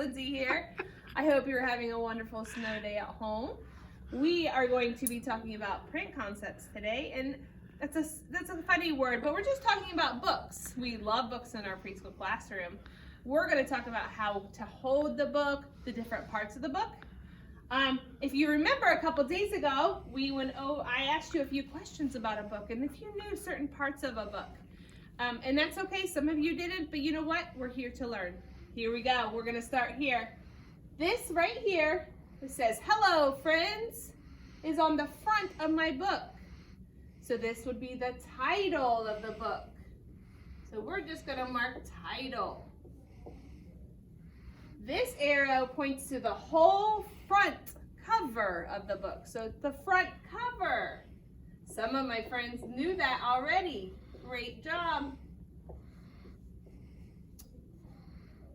Lindsay here. I hope you're having a wonderful snow day at home. We are going to be talking about print concepts today, and that's a funny word, but we're just talking about books. We love books in our preschool classroom. We're going to talk about how to hold the book, the different parts of the book. If you remember a couple days ago, I asked you a few questions about a book, and if you knew certain parts of a book. And that's okay, some of you didn't, but you know what? We're here to learn. Here we go, we're gonna start here. This right here, it says, "Hello, friends," is on the front of my book. So this would be the title of the book. So we're just gonna mark title. This arrow points to the whole front cover of the book. So it's the front cover. Some of my friends knew that already. Great job.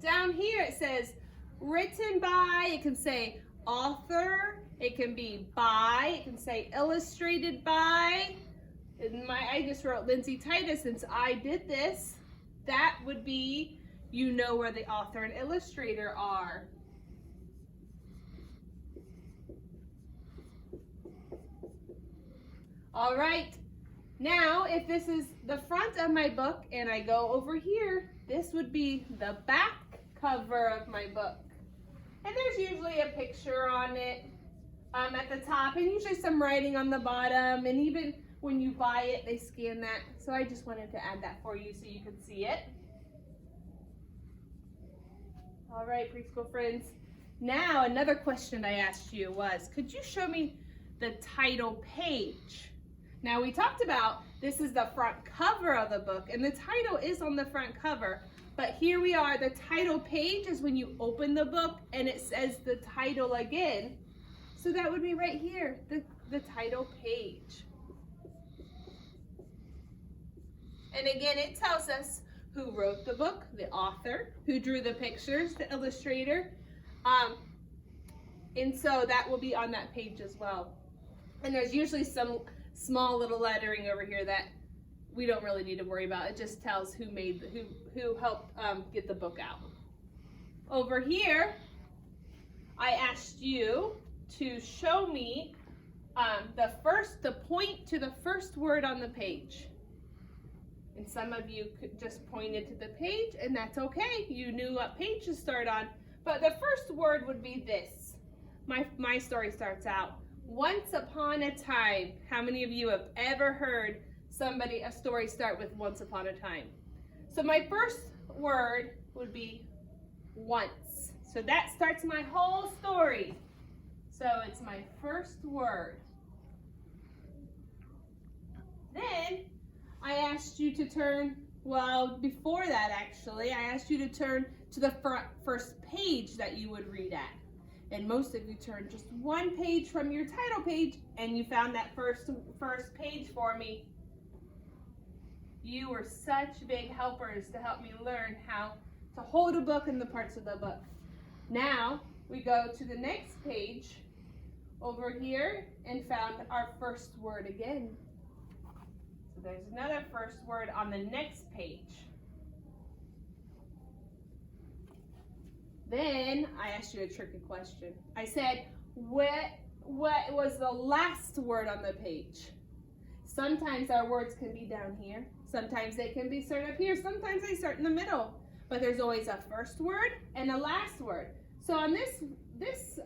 Down here it says written by. It can say author. It can be by. It can say illustrated by. I just wrote Lindsay Titus since I did this. That would be, you know where the author and illustrator are. All right, now if this is the front of my book and I go over here, this would be the back cover of my book. And there's usually a picture on it at the top, and usually some writing on the bottom, and even when you buy it, they scan that. So I just wanted to add that for you so you could see it. All right, preschool friends. Now, another question I asked you was, could you show me the title page? Now, we talked about this is the front cover of the book, and the title is on the front cover. But here we are. The title page is when you open the book, and it says the title again. So that would be right here, the title page. And again, it tells us who wrote the book, the author, who drew the pictures, the illustrator. And so that will be on that page as well. And there's usually some small little lettering over here that we don't really need to worry about. It just tells who helped get the book out. Over here, I asked you to show me the point to the first word on the page. And some of you just pointed to the page, and that's okay. You knew what page to start on. But the first word would be this. My story starts out, once upon a time. How many of you have ever heard a story start with once upon a time? So my first word would be once. So that starts my whole story. So it's my first word. Then I asked you to turn, before that actually, I asked you to turn to the first page that you would read at. And most of you turned just one page from your title page, and you found that first page for me. You were such big helpers to help me learn how to hold a book and the parts of the book. Now we go to the next page over here and found our first word again. So there's another first word on the next page. Then I asked you a tricky question. I said, what was the last word on the page? Sometimes our words can be down here. Sometimes they can be start up here. Sometimes they start in the middle. But there's always a first word and a last word. So on this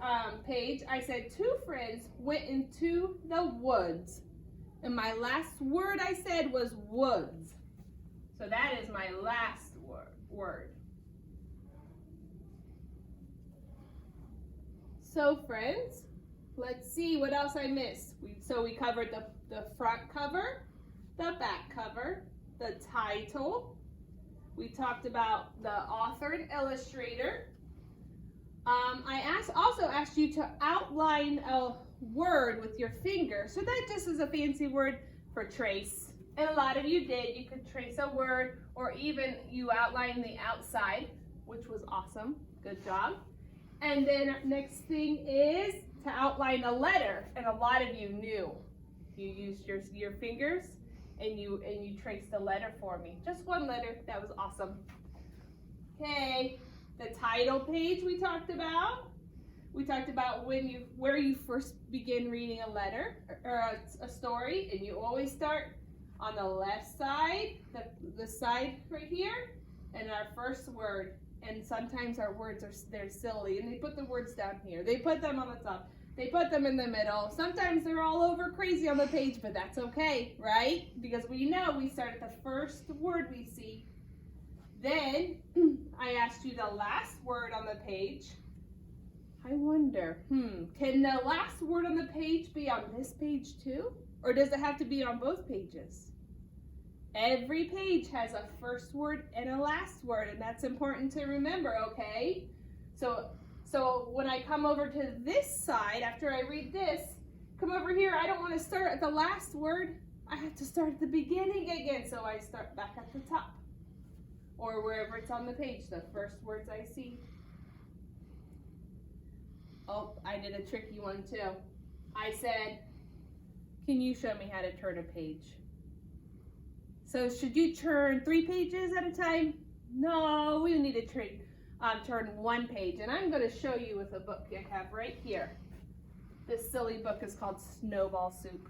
page, I said, two friends went into the woods. And my last word I said was woods. So that is my last word. So friends, let's see what else I missed. We covered the front cover, the back cover, the title. We talked about the author and illustrator. I also asked you to outline a word with your finger. So that just is a fancy word for trace. And a lot of you did. You could trace a word, or even you outline the outside, which was awesome. Good job. And then next thing is to outline a letter. And a lot of you knew. You used your fingers and you traced a letter for me. Just one letter. That was awesome. Okay. The title page we talked about. We talked about where you first begin reading a letter or a story, and you always start on the left side, the side right here, and our first word. And sometimes our words they're silly, and they put the words down here. They put them on the top. They put them in the middle. Sometimes they're all over crazy on the page, but that's okay, right? Because we know we start at the first word we see. Then I asked you the last word on the page. I wonder, can the last word on the page be on this page too? Or does it have to be on both pages? Every page has a first word and a last word, and that's important to remember, okay? So when I come over to this side, after I read this, come over here, I don't want to start at the last word. I have to start at the beginning again, so I start back at the top. Or wherever it's on the page, the first words I see. Oh, I did a tricky one too. I said, can you show me how to turn a page? So should you turn 3 pages at a time? No, we need to turn 1 page. And I'm going to show you with a book I have right here. This silly book is called Snowball Soup.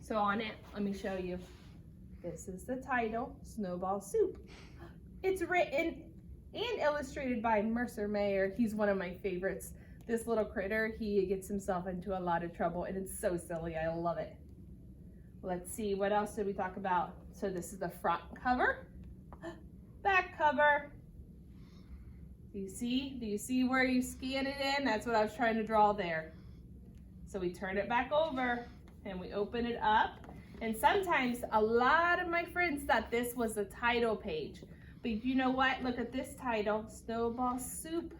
So on it, let me show you. This is the title, Snowball Soup. It's written and illustrated by Mercer Mayer. He's one of my favorites. This little critter, he gets himself into a lot of trouble, and it's so silly. I love it. Let's see, what else did we talk about? So this is the front cover, back cover. Do you see where you scan it in? That's what I was trying to draw there. So we turn it back over and we open it up. And sometimes a lot of my friends thought this was the title page. But you know what? Look at this title, Snowball Soup.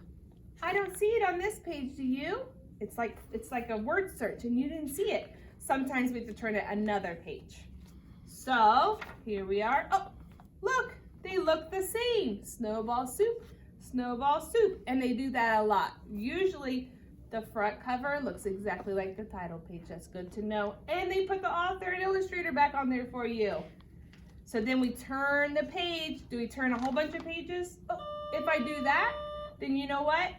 I don't see it on this page, do you? It's like a word search and you didn't see it. Sometimes we have to turn it another page. So here we are. Oh, look, they look the same. Snowball Soup, Snowball Soup. And they do that a lot. Usually the front cover looks exactly like the title page. That's good to know. And they put the author and illustrator back on there for you. So then we turn the page. Do we turn a whole bunch of pages? Oh, if I do that, then you know what?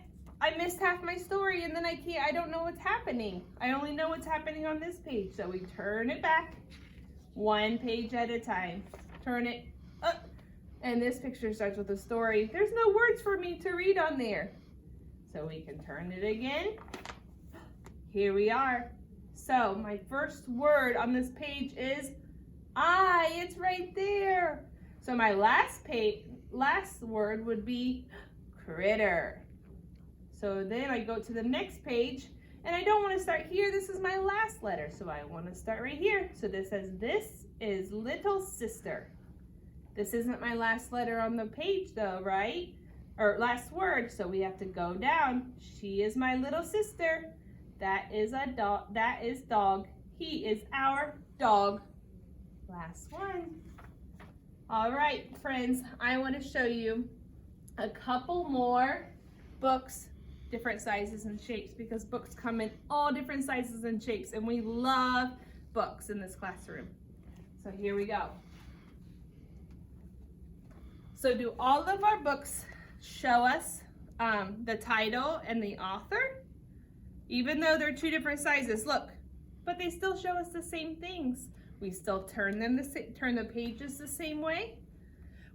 I missed half my story and then I don't know what's happening. I only know what's happening on this page. So we turn it back 1 page at a time. Turn it up. And this picture starts with a story. There's no words for me to read on there. So we can turn it again. Here we are. So my first word on this page is I. It's right there. So my last word would be critter. So then I go to the next page and I don't want to start here. This is my last letter. So I want to start right here. So this says, this is little sister. This isn't my last letter on the page though, right? Or last word. So we have to go down. She is my little sister. That is a dog. That is dog. He is our dog. Last one. All right, friends, I want to show you a couple more books, different sizes and shapes, because books come in all different sizes and shapes, and we love books in this classroom. So here we go. So do all of our books show us the title and the author? Even though they're 2 different sizes, look, but they still show us the same things. We still turn the pages the same way.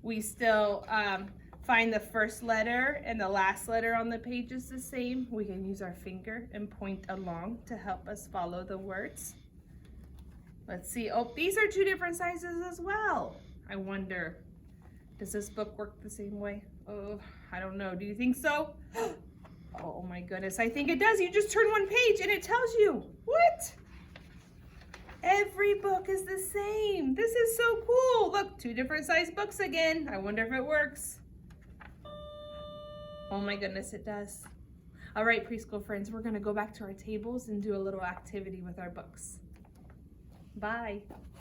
We still find the first letter and the last letter on the pages the same. We can use our finger and point along to help us follow the words. Let's see. Oh, these are 2 different sizes as well. I wonder, does this book work the same way? Oh, I don't know. Do you think so? Oh my goodness, I think it does. You just turn 1 page and it tells you. What? Every book is the same. This is so cool. Look, 2 different size books again. I wonder if it works. Oh my goodness, it does. All right, preschool friends, we're gonna go back to our tables and do a little activity with our books. Bye.